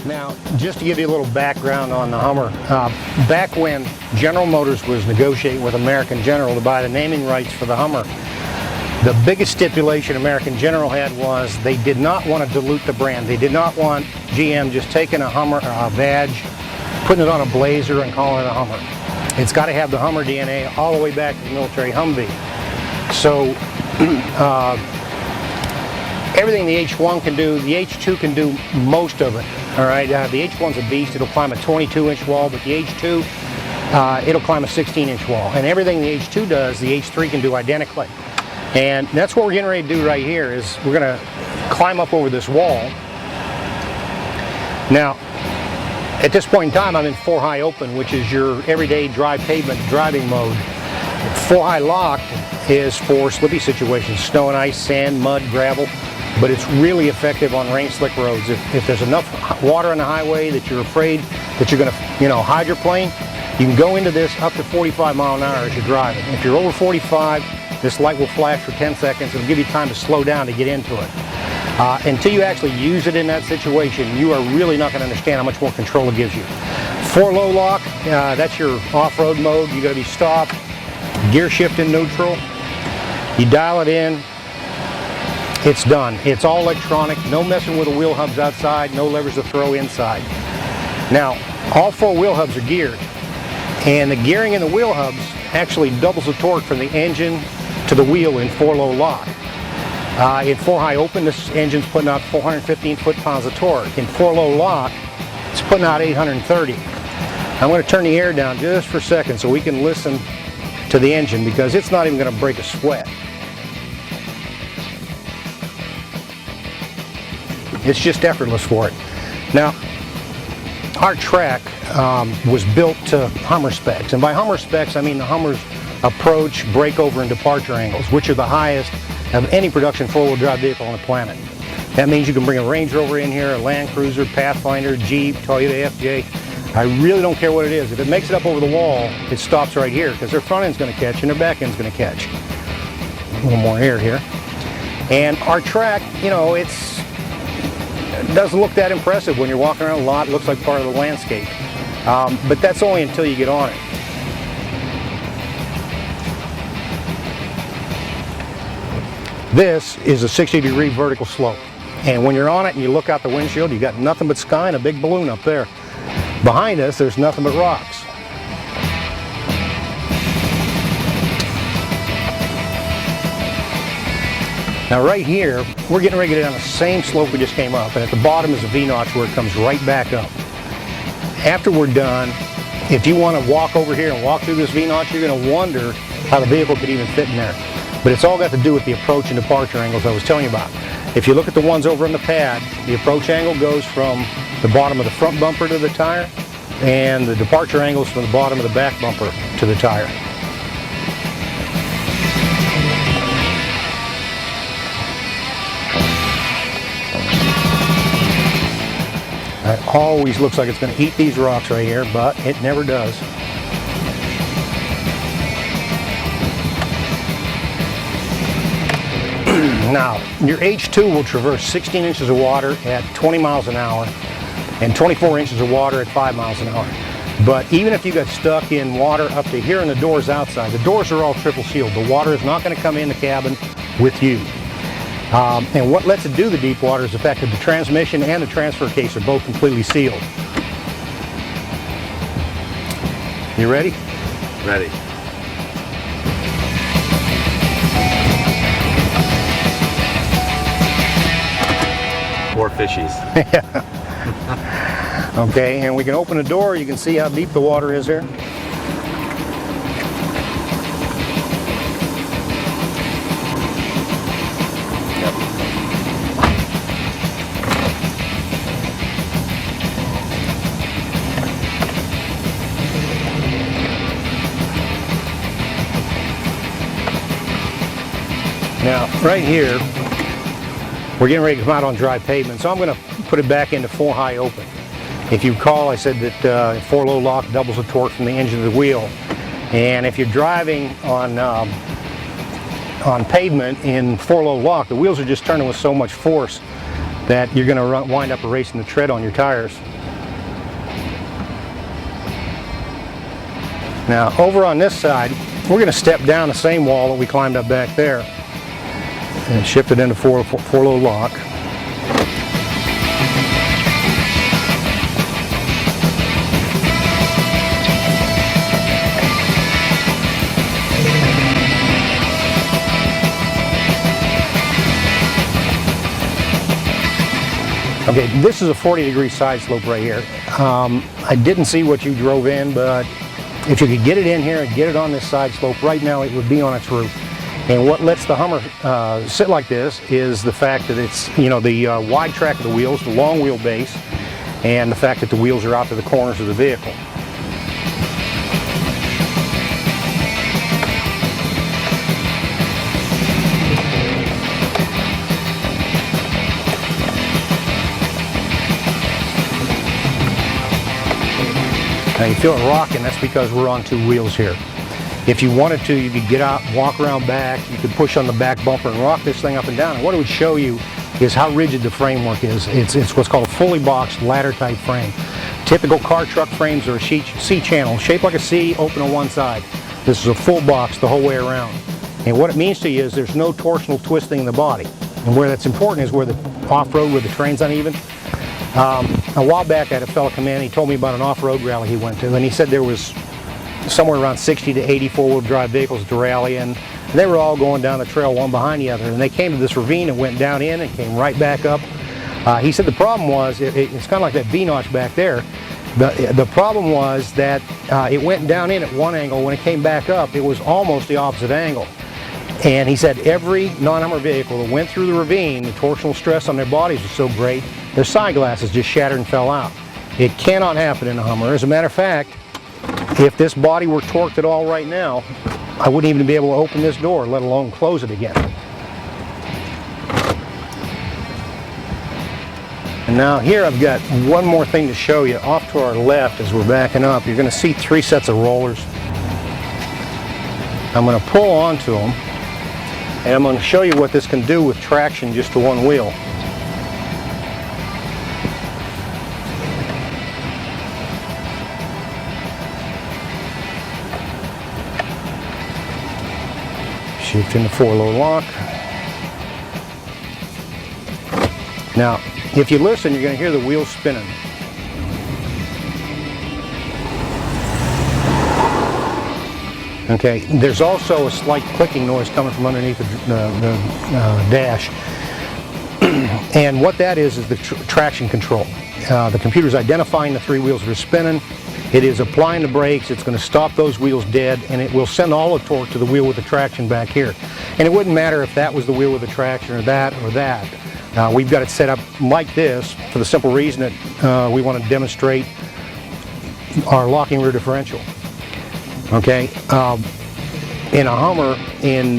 Now, just to give you a little background on the Hummer, back when General Motors was negotiating with American General to buy the naming rights for the Hummer, the biggest stipulation American General had was they did not want to dilute the brand. They did not want GM just taking a Hummer badge, putting it on a Blazer and calling it a Hummer. It's got to have the Hummer DNA all the way back to the military Humvee. So everything the H1 can do, the H2 can do most of it. All right, the H1's a beast. It'll climb a 22-inch wall, but the H2, it'll climb a 16-inch wall. And everything the H2 does, the H3 can do identically. And that's what we're getting ready to do right here, is we're going to climb up over this wall. Now, at this point in time, I'm in 4 high open, which is your everyday dry pavement driving mode. 4 high locked is for slippy situations, snow and ice, sand, mud, gravel. But it's really effective on rain slick roads. If there's enough water on the highway that you're afraid that you're going to hydroplane, you can go into this up to 45 miles an hour as you're driving. If you're over 45, this light will flash for 10 seconds. It'll give you time to slow down to get into it. Until you actually use it in that situation, you are really not going to understand how much more control it gives you. 4 low lock, that's your off-road mode. You got to be stopped, gear shift in neutral. You dial it in. It's done. It's all electronic, no messing with the wheel hubs outside, no levers to throw inside. Now, all 4 wheel hubs are geared, and the gearing in the wheel hubs actually doubles the torque from the engine to the wheel in 4 low lock. In 4 high open, this engine's putting out 415 foot-pounds of torque. In 4 low lock, it's putting out 830. I'm going to turn the air down just for a second so we can listen to the engine, because it's not even going to break a sweat. It's just effortless for it. Now, our track was built to Hummer specs, and by Hummer specs I mean the Hummer's approach, breakover, and departure angles, which are the highest of any production 4-wheel drive vehicle on the planet. That means you can bring a Range Rover in here, a Land Cruiser, Pathfinder, Jeep, Toyota FJ. I really don't care what it is. If it makes it up over the wall, it stops right here, because their front end's going to catch and their back end's going to catch. A little more air here. And our track, you know, it doesn't look that impressive when you're walking around a lot. It looks like part of the landscape. But that's only until you get on it. This is a 60-degree vertical slope. And when you're on it and you look out the windshield, you got nothing but sky and a big balloon up there. Behind us, there's nothing but rocks. Now right here, we're getting ready to get down the same slope we just came up, and at the bottom is a V-notch where it comes right back up. After we're done, if you want to walk over here and walk through this V-notch, you're going to wonder how the vehicle could even fit in there. But it's all got to do with the approach and departure angles I was telling you about. If you look at the ones over on the pad, the approach angle goes from the bottom of the front bumper to the tire, and the departure angles from the bottom of the back bumper to the tire. It always looks like it's going to eat these rocks right here, but it never does. Now, your H2 will traverse 16 inches of water at 20 miles an hour and 24 inches of water at 5 miles an hour. But even if you got stuck in water up to here and the doors outside, the doors are all triple sealed. The water is not going to come in the cabin with you. And what lets it do the deep water is the fact that the transmission and the transfer case are both completely sealed. You ready? Ready. More fishies. Okay, and we can open the door. You can see how deep the water is here. Now, right here, we're getting ready to come out on dry pavement, so I'm going to put it back into 4 high open. If you recall, I said that 4 low lock doubles the torque from the engine to the wheel. And if you're driving on pavement in 4 low lock, the wheels are just turning with so much force that you're going to wind up erasing the tread on your tires. Now over on this side, we're going to step down the same wall that we climbed up back there and shift it into four-low lock. Okay, this is a 40-degree side slope right here. I didn't see what you drove in, but if you could get it in here and get it on this side slope, right now it would be on its roof. And what lets the Hummer sit like this is the fact that it's, you know, the wide track of the wheels, the long wheelbase, and the fact that the wheels are out to the corners of the vehicle. Now you feel it rocking, that's because we're on two wheels here. If you wanted to, you could get out, walk around back, you could push on the back bumper and rock this thing up and down. And what it would show you is how rigid the framework is. It's what's called a fully boxed ladder type frame. Typical car truck frames are a C-channel, shaped like a C, open on one side. This is a full box the whole way around. And what it means to you is there's no torsional twisting in the body. And where that's important is where the off-road, where the terrain's uneven. A while back I had a fellow come in, he told me about an off-road rally he went to, and he said there was somewhere around 60 to 80 four-wheel drive vehicles to rally in. And they were all going down the trail one behind the other, and they came to this ravine and went down in and came right back up. He said the problem was, it's kind of like that V-notch back there. The problem was that it went down in at one angle. When it came back up, it was almost the opposite angle. And he said every non-Hummer vehicle that went through the ravine, the torsional stress on their bodies was so great, their side glasses just shattered and fell out. It cannot happen in a Hummer. As a matter of fact, if this body were torqued at all right now, I wouldn't even be able to open this door, let alone close it again. And now here I've got one more thing to show you. Off to our left as we're backing up, you're going to see three sets of rollers. I'm going to pull onto them, and I'm going to show you what this can do with traction just to one wheel. Shift into four-low lock. Now, if you listen, you're going to hear the wheels spinning. Okay, there's also a slight clicking noise coming from underneath the dash. And what that is the traction control. The computer's identifying the three wheels that are spinning. It is applying the brakes. It's going to stop those wheels dead, and it will send all the torque to the wheel with the traction back here. And it wouldn't matter if that was the wheel with the traction or that or that. We've got it set up like this for the simple reason that we want to demonstrate our locking rear differential. Okay, in a Hummer, in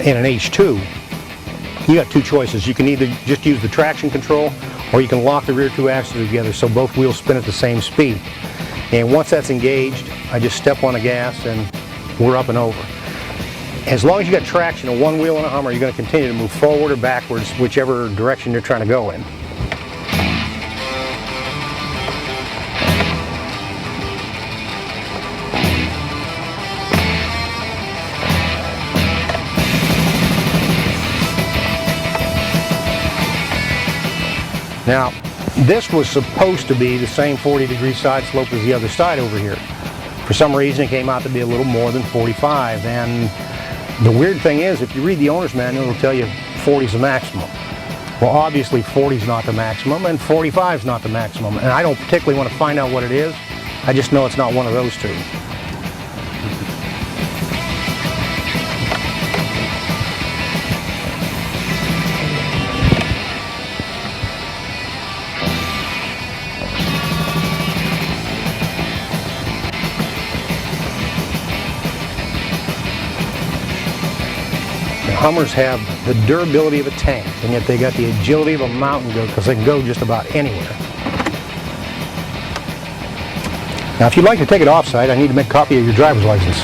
an H2, you got two choices. You can either just use the traction control, or you can lock the rear two axles together so both wheels spin at the same speed. And once that's engaged, I just step on the gas and we're up and over. As long as you got traction on one wheel in a Hummer, you're going to continue to move forward or backwards, whichever direction you're trying to go in. Now, this was supposed to be the same 40-degree side slope as the other side over here. For some reason, it came out to be a little more than 45. And the weird thing is, if you read the owner's manual, it'll tell you 40 is the maximum. Well, obviously 40 is not the maximum, and 45 is not the maximum. And I don't particularly want to find out what it is. I just know it's not one of those two. Hummers have the durability of a tank, and yet they got the agility of a mountain goat because they can go just about anywhere. Now, if you'd like to take it off-site, I need to make a copy of your driver's license.